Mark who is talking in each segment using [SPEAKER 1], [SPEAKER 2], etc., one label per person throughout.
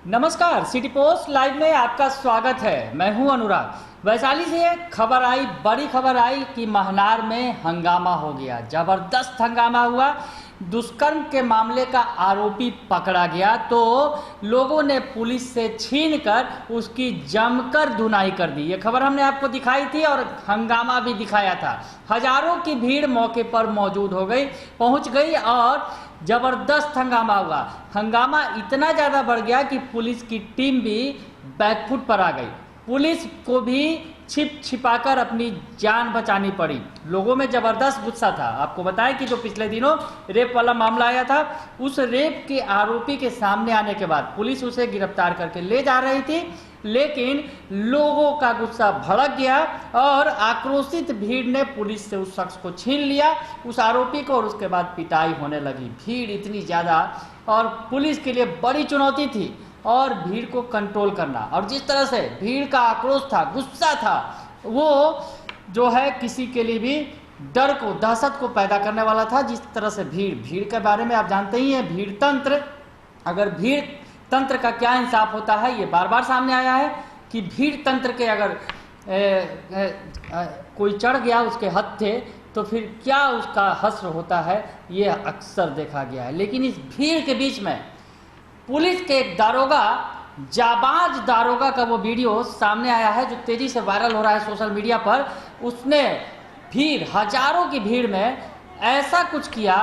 [SPEAKER 1] नमस्कार, city post live में आपका स्वागत है। मैं हूं अनुराग। वैशाली से खबर आई, बड़ी खबर आई कि महनार में हंगामा हो गया। जबरदस्त हंगामा हुआ। दुष्कर्म के मामले का आरोपी पकड़ा गया तो लोगों ने पुलिस से छीनकर उसकी जमकर धुनाई कर दी। ये खबर हमने आपको दिखाई थी और हंगामा भी दिखाया था। हजारों की भीड़ मौके पर मौजूद पहुंच गई और जबरदस्त हंगामा हुआ। हंगामा इतना ज़्यादा बढ़ गया कि पुलिस की टीम भी बैकफुट पर आ गई। पुलिस को भी छिप छिपाकर अपनी जान बचानी पड़ी। लोगों में जबरदस्त गुस्सा था। आपको बताएं कि जो पिछले दिनों रेप वाला मामला आया था, उस रेप के आरोपी के सामने आने के बाद पुलिस उसे गिरफ्तार करके ले जा रही थी, लेकिन लोगों का गुस्सा भड़क गया और आक्रोशित भीड़ ने पुलिस से उस शख्स को छीन लिया, उस आरोपी को, और उसके बाद पिटाई होने लगी। भीड़ इतनी ज़्यादा और पुलिस के लिए बड़ी चुनौती थी और भीड़ को कंट्रोल करना। और जिस तरह से भीड़ का आक्रोश था, गुस्सा था, वो जो है किसी के लिए भी डर को, दहशत को पैदा करने वाला था। जिस तरह से भीड़ के बारे में आप जानते ही हैं, भीड़ तंत्र। अगर भीड़ तंत्र का क्या इंसाफ होता है, ये बार बार सामने आया है कि भीड़ तंत्र के अगर कोई चढ़ गया उसके हद थे तो फिर क्या उसका हश्र होता है, ये अक्सर देखा गया है। लेकिन इस भीड़ के बीच में पुलिस के एक दारोगा, जाबाज दारोगा का वो वीडियो सामने आया है जो तेजी से वायरल हो रहा है सोशल मीडिया पर। उसने भीड़, हजारों की भीड़ में ऐसा कुछ किया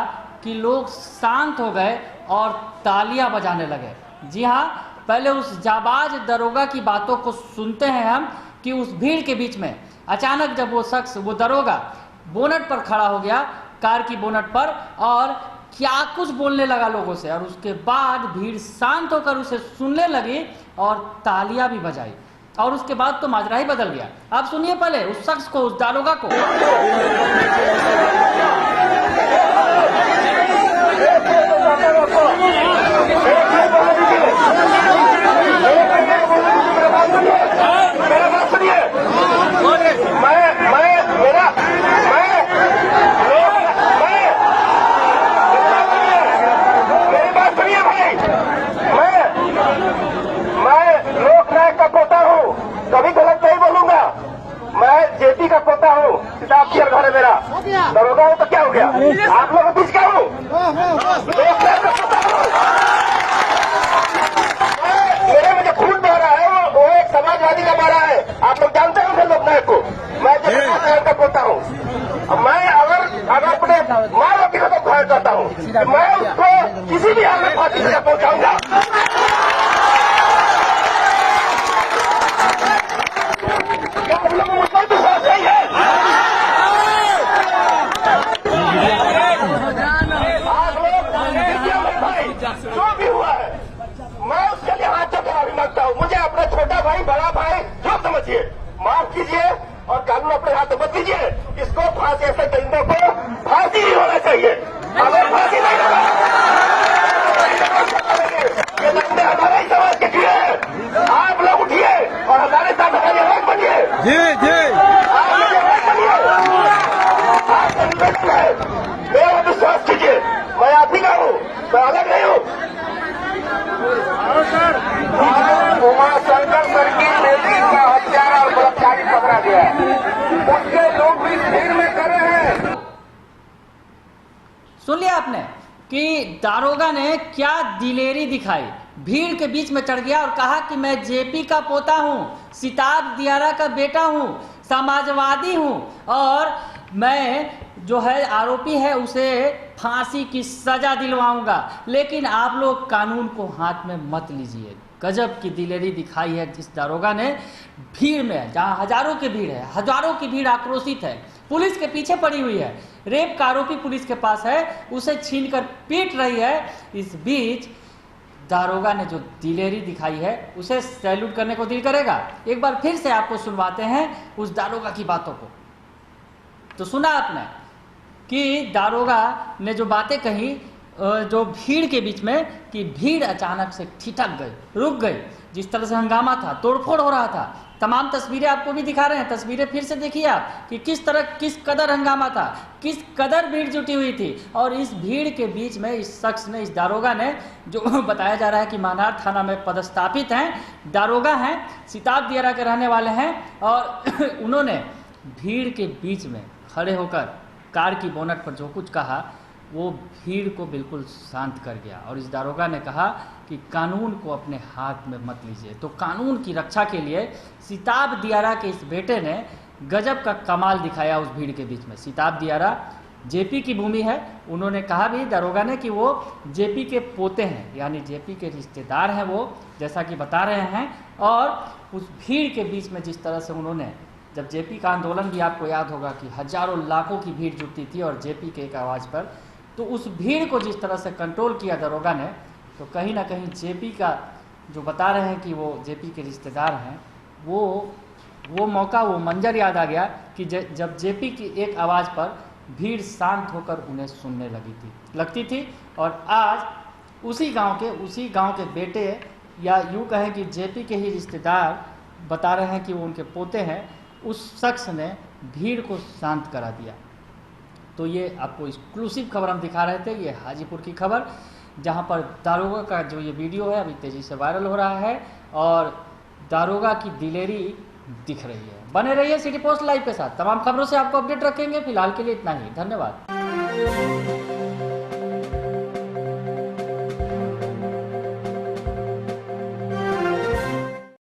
[SPEAKER 1] कि लोग शांत हो गए और तालियां बजाने लगे। जी हाँ, पहले उस जाबाज दारोगा की बातों को सुनते हैं हम कि उस भीड़ के बीच में अचानक जब वो शख्स, वो दारोगा बोनट पर खड़ा हो गया, कार की बोनट पर, और क्या कुछ बोलने लगा लोगों से, और उसके बाद भीड़ शांत होकर उसे सुनने लगी और तालियां भी बजाई। और उसके बाद तो माजरा ही बदल गया। आप सुनिए पहले उस शख्स को, उस दारोगा को।
[SPEAKER 2] कभी गलत नहीं बोलूंगा। मैं जेपी का पोता हूँ, किताब की घर है मेरा। दरोगा हूँ तो क्या हो गया? आप लोगों के बीच क्या हूँ? मेरे में जो खून बह रहा है वो एक समाजवादी का मारा है। आप लोग जानते हैं लोकनायक को। मैं जेपी का पोता हूँ। मैं अगर अपने माँ बाप की खत्म खाना चाहता हूँ, मैं उसको किसी भी हाल में फांसी सजा पहुंचाऊंगा। जो भी हुआ है मैं उसके लिए हाथ जोड़ माफी मांगता हूँ। मुझे अपना छोटा भाई, बड़ा भाई जो समझिए, माफ कीजिए और कानून अपने हाथ में मत लीजिए। इसको फांसी, ऐसे दरिंदों को फांसी नहीं होना चाहिए। अगर फांसी नहीं होगा, ये दरिंदे हमारे ही समाज के कीड़े हैं। आप लोग उठिए और हमारे साथ हमारी आवाज बनिए। आप मेरी आवाज बनिए। आपका निवेदन है, मेरा विश्वास कीजिए, मैं आप ही का हूँ, मैं अलग नहीं हूँ। उमा शंकर सर की बेटी का हत्यारा और बलात्कारी पकड़ा गया है। उसके लोग भी भीड़ में कर रहे हैं।
[SPEAKER 1] सुन लिया आपने कि दारोगा ने क्या दिलेरी दिखाई। भीड़ के बीच में चढ़ गया और कहा कि मैं जेपी का पोता हूँ, सिताब दियारा का बेटा हूँ, समाजवादी हूँ और मैं जो है आरोपी है उसे फांसी की सजा दिलवाऊंगा, लेकिन आप लोग कानून को हाथ में मत लीजिए। गजब की दिलेरी दिखाई है जिस दारोगा ने। भीड़ में, जहां हजारों की भीड़ है, हजारों की भीड़ आक्रोशित है, पुलिस के पीछे पड़ी हुई है, रेप का आरोपी पुलिस के पास है, उसे छीनकर पीट रही है। इस बीच दारोगा ने जो दिलेरी दिखाई है उसे सैल्यूट करने को दिल करेगा। एक बार फिर से आपको सुनवाते हैं उस दारोगा की बातों को। तो सुना आपने कि दारोगा ने जो बातें कही जो भीड़ के बीच में, कि भीड़ अचानक से ठिठक गई, रुक गई। जिस तरह से हंगामा था, तोड़फोड़ हो रहा था, तमाम तस्वीरें आपको भी दिखा रहे हैं, तस्वीरें फिर से देखिए आप कि किस कदर हंगामा था, किस कदर भीड़ जुटी हुई थी। और इस भीड़ के बीच में इस शख्स ने, इस दारोगा ने, जो बताया जा रहा है कि महनार थाना में पदस्थापित हैं, दारोगा हैं, सिताब दियारा के रहने वाले हैं, और उन्होंने भीड़ के बीच में खड़े होकर कार की बोनट पर जो कुछ कहा वो भीड़ को बिल्कुल शांत कर गया। और इस दारोगा ने कहा कि कानून को अपने हाथ में मत लीजिए। तो कानून की रक्षा के लिए सिताब दियारा के इस बेटे ने गजब का कमाल दिखाया उस भीड़ के बीच में। सिताब दियारा जेपी की भूमि है। उन्होंने कहा भी दारोगा ने कि वो जेपी के पोते हैं, यानी जेपी के रिश्तेदार हैं वो, जैसा कि बता रहे हैं। और उस भीड़ के बीच में जिस तरह से उन्होंने, जब जेपी का आंदोलन भी आपको याद होगा कि हजारों लाखों की भीड़ जुटती थी और जेपी के एक आवाज़ पर, तो उस भीड़ को जिस तरह से कंट्रोल किया दारोगा ने, तो कहीं ना कहीं जेपी का, जो बता रहे हैं कि वो जेपी के रिश्तेदार हैं, वो मौका, वो मंजर याद आ गया कि जब जेपी की एक आवाज़ पर भीड़ शांत होकर उन्हें सुनने लगती थी। और आज उसी गांव के बेटे, या यूँ कहें कि जेपी के ही रिश्तेदार बता रहे हैं कि वो उनके पोते हैं, उस शख्स ने भीड़ को शांत करा दिया। तो ये आपको एक्सक्लूसिव खबर हम दिखा रहे थे, ये हाजीपुर की खबर, जहां पर दारोगा का जो ये वीडियो है अभी तेज़ी से वायरल हो रहा है और दारोगा की दिलेरी दिख रही है। बने रहिए सिटी पोस्ट लाइव के साथ, तमाम खबरों से आपको अपडेट रखेंगे। फिलहाल के लिए इतना ही, धन्यवाद।